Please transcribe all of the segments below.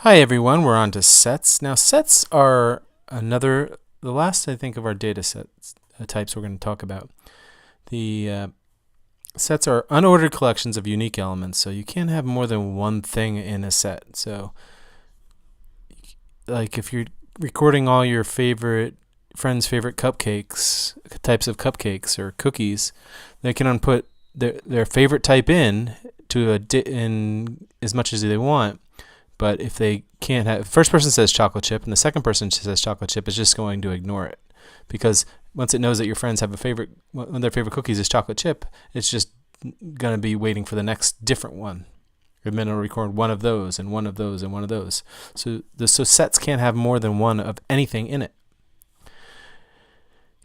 Hi everyone, we're on to sets. Now sets are the last I think of our data sets types we're going to talk about. The sets are unordered collections of unique elements, so you can't have more than one thing in a set. So like if you're recording all your favorite friends' favorite cupcakes, types of cupcakes or cookies, they can input their favorite type in to in as much as they want. But if they can't have, first person says chocolate chip and the second person says chocolate chip, is just going to ignore it, because once it knows that your friends have one of their favorite cookies is chocolate chip, it's just going to be waiting for the next different one. And then it'll record one of those and one of those and one of those. So sets can't have more than one of anything in it.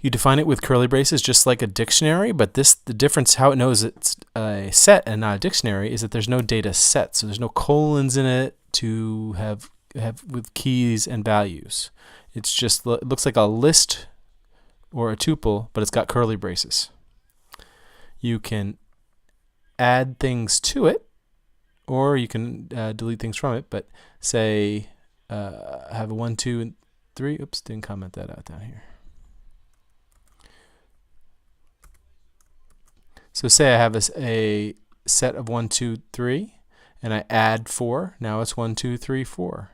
You define it with curly braces just like a dictionary, but the difference how it knows it's a set and not a dictionary is that there's no data set, so there's no colons in it to have with keys and values. It looks like a list or a tuple, but it's got curly braces. You can add things to it, or you can delete things from it, but say have a 1, 2, and 3. Oops, didn't comment that out down here. So say I have a set of 1, 2, 3, and I add 4. Now it's 1, 2, 3, 4.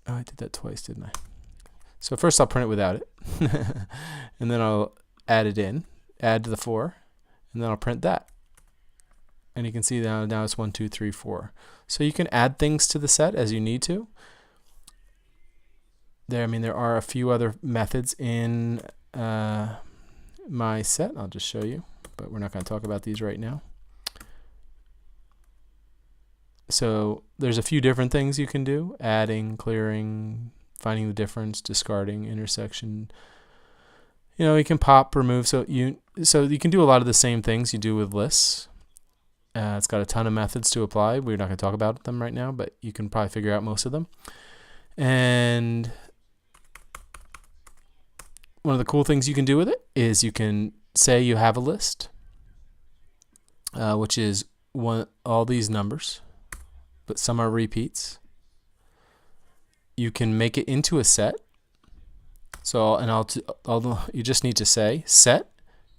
Oh, I did that twice, didn't I? So first I'll print it without it, and then I'll add it in, add to the 4, and then I'll print that. And you can see now it's 1, 2, 3, 4. So you can add things to the set as you need to. There are a few other methods in my set. I'll just show you, but we're not going to talk about these right now. So there's a few different things you can do: adding, clearing, finding the difference, discarding, intersection. You can pop, remove. So you can do a lot of the same things you do with lists. It's got a ton of methods to apply. We're not going to talk about them right now, but you can probably figure out most of them. And one of the cool things you can do with it is you can say you have a list, which is all these numbers, but some are repeats. You can make it into a set. So, you just need to say set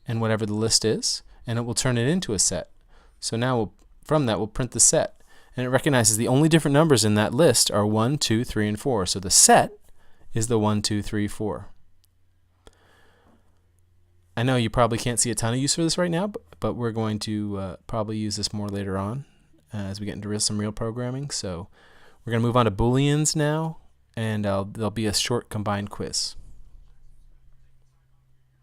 and whatever the list is, and it will turn it into a set. So now from that we'll print the set, and it recognizes the only different numbers in that list are 1, 2, 3, and 4. So the set is the 1, 2, 3, 4. I know you probably can't see a ton of use for this right now, but we're going to probably use this more later on as we get into some real programming. So we're going to move on to Booleans now, and there'll be a short combined quiz.